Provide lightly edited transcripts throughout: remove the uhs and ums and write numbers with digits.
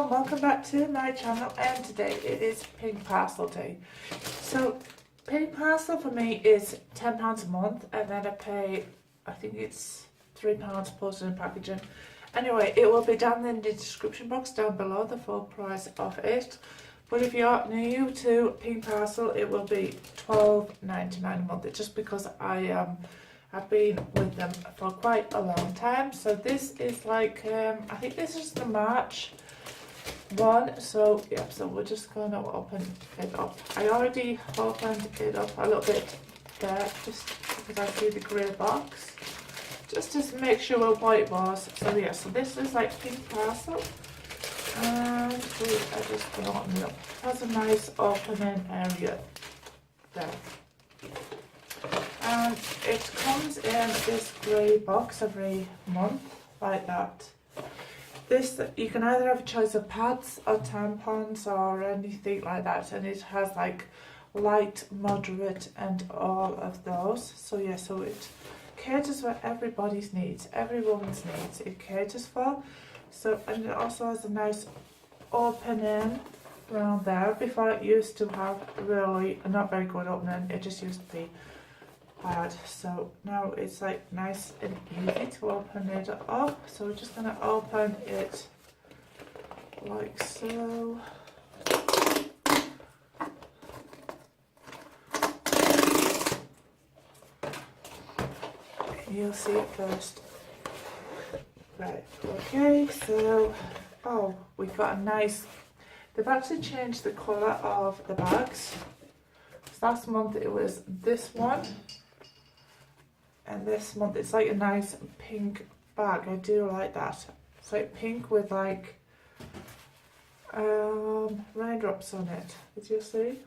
and welcome back to my channel, and today it is pink parcel day. So pink parcel for me is £10 a month, and then I pay, I think it's £3 postage and packaging. Anyway, it will be down in the description box down below, the full price of it. But if you're new to pink parcel, it will be £12.99 a month. It's just because I've been with them for quite a long time. So this is like, I think this is the March one. So yeah, so we're just going to open it up. I already opened it up a little bit there, just because I see the grey box, just to make sure what it was. So yeah, so this is like pink parcel. And we are just going to open it up. It has a nice opening area there. And it comes in this grey box every month, like that. This, you can either have a choice of pads or tampons or anything like that, and it has like light, moderate and all of those. So yeah, so it caters for everybody's needs, every woman's needs it caters for. So, and it also has a nice opening around there. Before, it used to have really not very good opening, it just used to be bad. So now it's like nice and easy to open it up. So we're just going to open it like so. You'll see it first. Right, okay, so oh, we got a nice, they've actually changed the colour of the bags. Last month it was this one, and this month it's like a nice pink bag. I do like that. It's like pink with like raindrops on it. Did you see?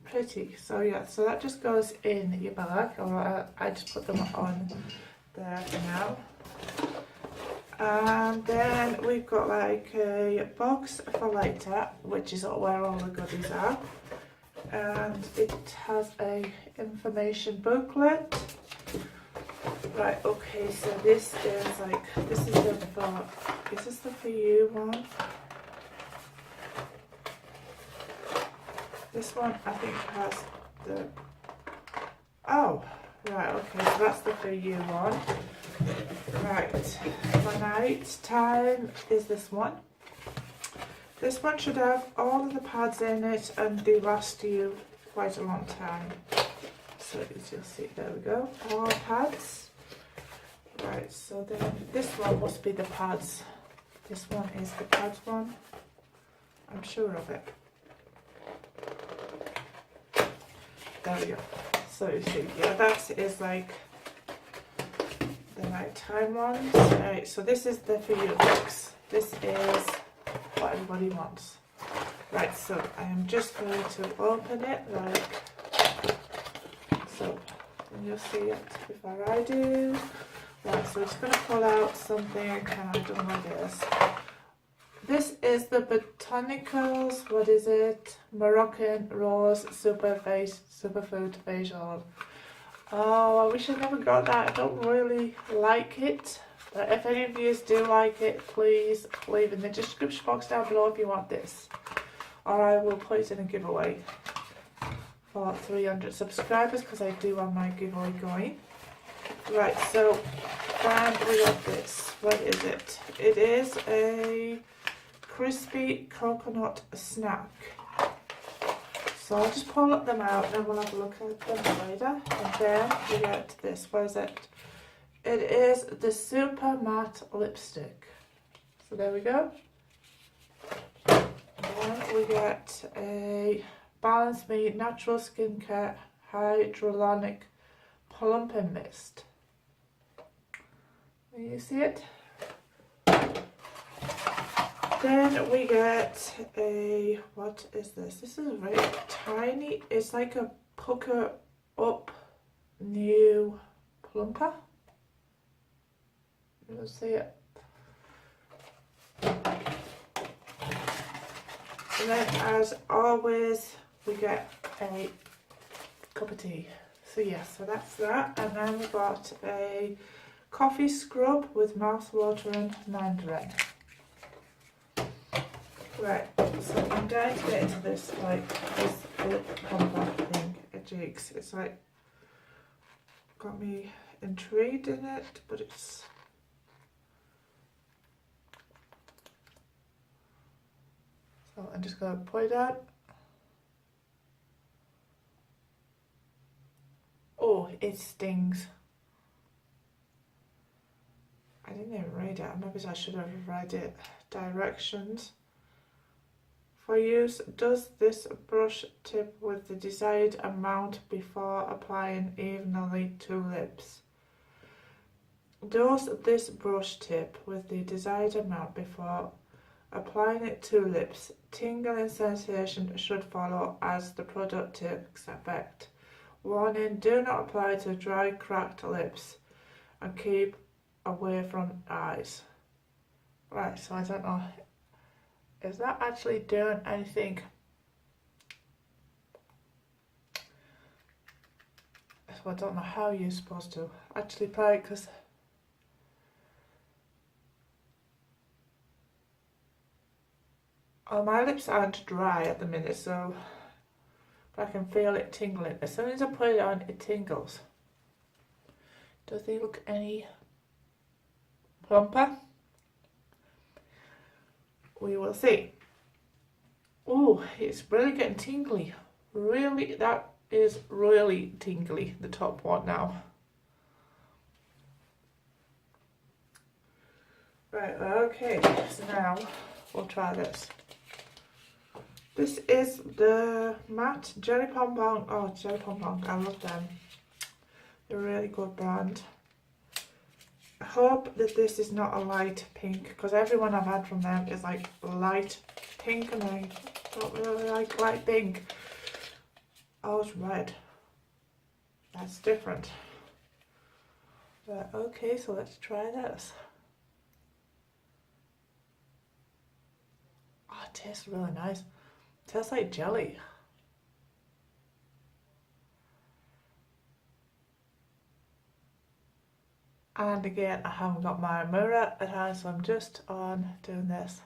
Pretty. So yeah, so that just goes in your bag, or I just put them on there for now. And then we've got like a box for later, which is where all the goodies are. And it has a information booklet. Right, okay, so this is like, this is the for, is this the for you one? This one I think has the, oh, right, okay, so that's the for you one. Right, for night time is this one. This one should have all of the pads in it, and they last you quite a long time. So as you'll see, there we go, all pads. Right, so then this one must be the pads. This one is the pads one. I'm sure of it. There we go. So you see, yeah, that is like the nighttime ones. Right, so this is the for you box. This is what everybody wants. Right, so I am just going to open it like so, and you'll see it before I do. Right, so it's going to pull out something. I don't know what it is. This is the Botanicals, what is it? Moroccan Rose Superfood Facial. Oh, I wish I never got that. I don't really like it. But if any of you do like it, please leave in the description box down below if you want this. Or I will put it in a giveaway for 300 subscribers, because I do have my giveaway going. Right, so then we got this. What is it? It is a crispy coconut snack. So I'll just pull them out and we'll have a look at them later. And then we get this. What is it? It is the Super Matte Lipstick. So there we go. And then we get a Balance Me Natural Skincare Hyaluronic Plumping Mist. Can you see it? Then we get a, what is this? This is very tiny. It's like a pucker up new plumper. You'll see it. And then as always we get a cup of tea. So yeah, so that's that. And then we got a coffee scrub with mouth-watering mandarin. Right, so I'm going to get into this, like, this lip compact thing at Jake's. It's like, got me intrigued in it, but it's... So I'm just going to put it out. Oh, it stings. I didn't even read it. Maybe I should have read it. Directions. For use, dust this brush tip with the desired amount before applying evenly to lips. Dose this brush tip with the desired amount before applying it to lips. Tingling sensation should follow as the product takes effect. Warning, do not apply to dry, cracked lips and keep away from eyes. Right, so I don't know. Is that actually doing anything? So I don't know how you're supposed to actually apply it, because my lips aren't dry at the minute, so but I can feel it tingling. As soon as I put it on, it tingles. Does it look any plumper? We will see. Oh, it's really getting tingly. Really, that is really tingly, the top one now. Right, okay, so now we'll try this. This is the matte Jelly Pong Pong. Oh, Jelly Pong Pong, I love them. They're a really good brand. I hope that this is not a light pink, because everyone I've had from them is like light pink, and I don't really like light pink. Oh, it's red. That's different. But okay, so let's try this. Oh, it tastes really nice. It tastes like jelly. And again, I haven't got my mirror at hand, so I'm just on doing this.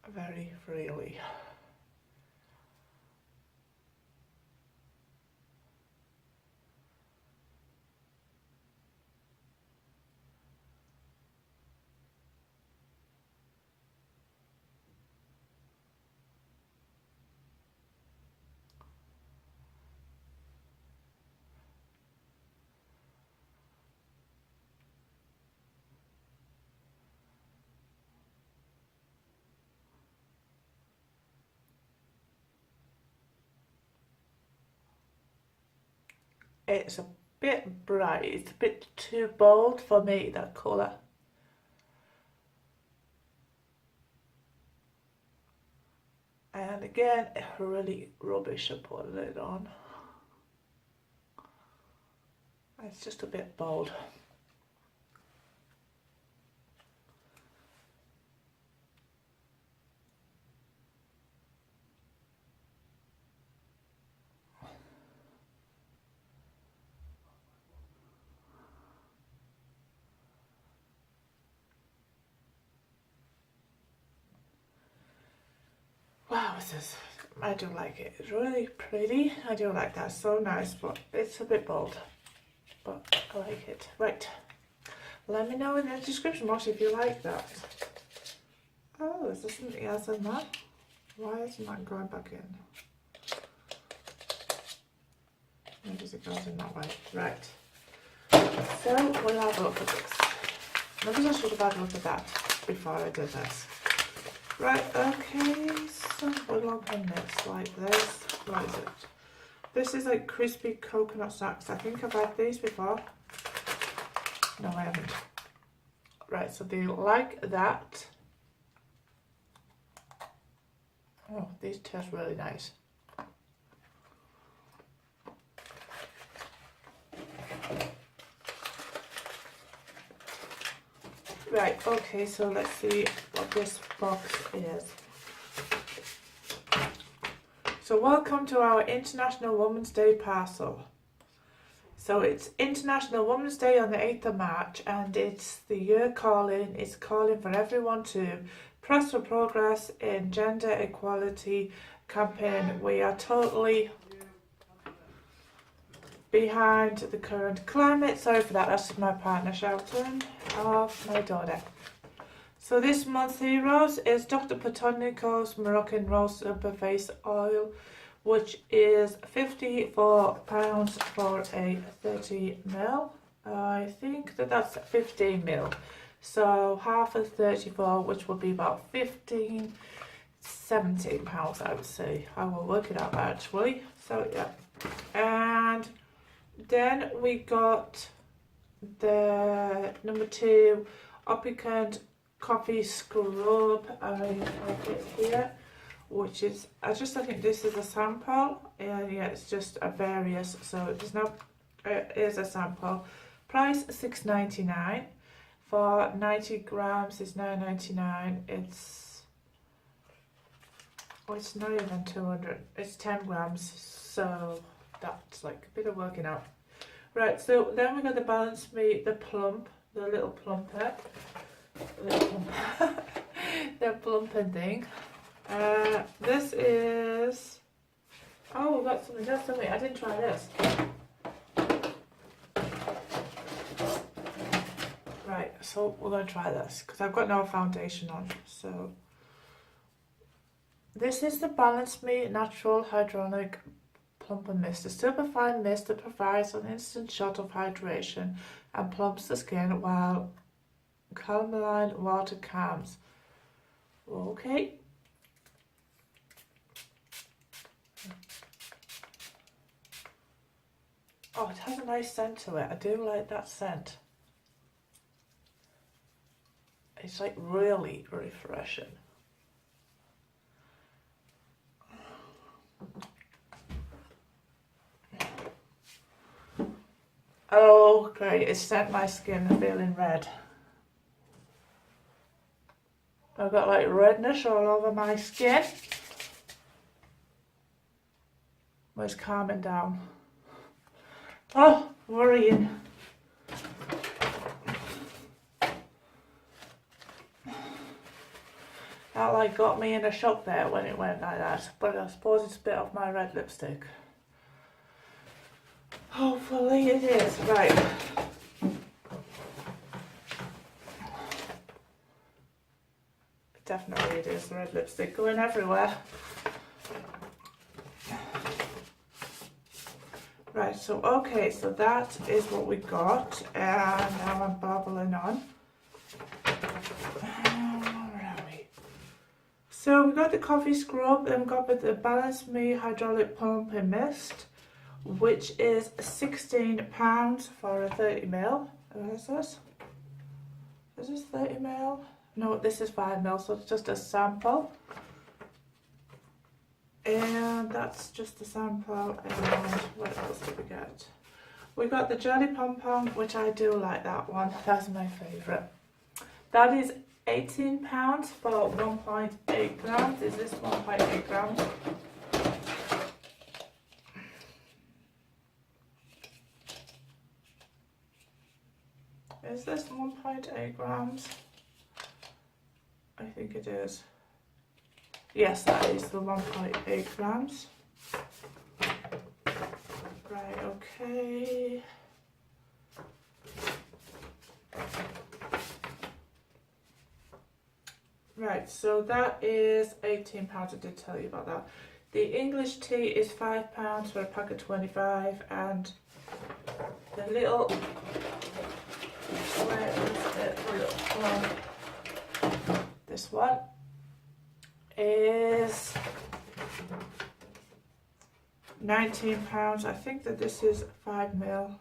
Very freely. It's a bit bright, it's a bit too bold for me, that colour. And again, really rubbish at putting it on. It's just a bit bold. Wow, I do like it. It's really pretty. I do like that. So nice, but it's a bit bold. But I like it. Right. Let me know in the description box if you like that. Oh, is there something else in that? Why isn't that going back in? Maybe it goes in that way. Right. So we'll have a look at this. Maybe I should have had a look at that before I did this. Right, okay, so we'll open this like this. What is it? This is like crispy coconut snacks. I think I've had these before. No, I haven't. Right, so they like that. Oh, these taste really nice. Right, okay, so let's see what this box is. So welcome to our International Women's Day parcel. So it's International Women's Day on the 8th of March, and it's the year calling. It's calling for everyone to press for progress in gender equality campaign. We are totally behind the current climate. Sorry for that, that's my partner shouting off my daughter. So this month's heroes is Dr. Platonico's Moroccan Rose Super Face Oil, which is £54 for a 30ml. I think that's 15ml. So half of 34, which would be about 17 pounds, I would say. I will work it out actually. So yeah. And then we got the number 2 Opicant Coffee Scrub. I have it here, which is, I think this is a sample, and yeah, it's just a various, so there's no, it is a sample. Price $6.99 for 90 grams is $9.99. It's not even 200, it's 10 grams, so that's like a bit of working out. Right, so then we got the Balance Me, the plump, the little plumper, the plumping thing. This is, oh, we got something else, didn't we? I didn't try this. Right, so we're going to try this because I've got no foundation on. So this is the Balance Me Natural Hyaluronic Plumper Mist, a superfine mist that provides an instant shot of hydration and plumps the skin while alkaline water calms. Okay. Oh, it has a nice scent to it. I do like that scent. It's like really refreshing. Oh, great. It sent my skin feeling red. I've got like redness all over my skin. It's calming down. Oh, worrying. That like got me in a shock there when it went like that. But I suppose it's a bit of my red lipstick. Hopefully it is. Right. Definitely it is red lipstick going everywhere. Right, so okay, so that is what we got, and now I'm babbling on. Where are we? So we got the coffee scrub, then we got the Balance Me Hydraulic Pumping Mist, which is £16 for a 30ml. What is this? Is this 30ml? No, this is 5ml, so it's just a sample. And that's just a sample. And what else did we get? We got the Jelly Pom Pom, which I do like that one. That's my favourite. That is £18 for 1.8 grams. Is this 1.8 grams? Is this 1.8 grams? I think it is. Yes, that is the 1.8 grams. Right, okay. Right, so that is £18. I did tell you about that. The English tea is £5 for a pack of 25, and the little, where is it? The little one. This one is £19. I think that this is 5ml.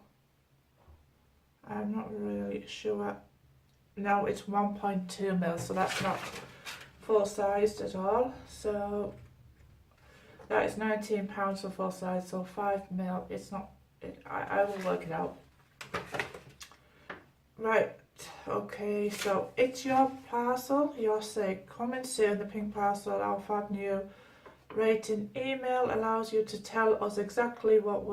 I'm not really sure. No, it's 1.2ml, so that's not full sized at all. So that is £19 for full size, so 5ml. It's not, I will work it out. Right. Okay, so it's your parcel, you're sick. Coming soon, the pink parcel, our fab new rating email allows you to tell us exactly what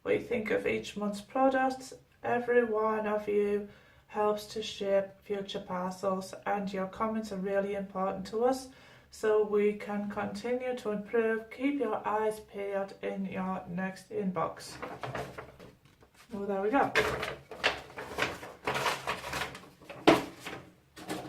what you think of each month's products. Every one of you helps to shape future parcels, and your comments are really important to us so we can continue to improve. Keep your eyes peeled in your next inbox. Well, there we go.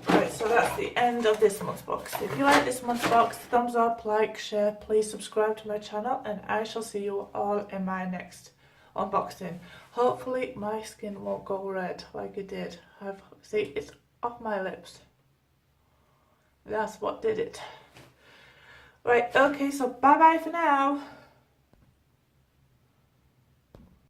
Right, so that's the end of this month's box. If you like this month's box, thumbs up, like, share, please subscribe to my channel, and I shall see you all in my next unboxing. Hopefully my skin won't go red like it did. See, it's off my lips. That's what did it. Right, okay, so bye bye for now.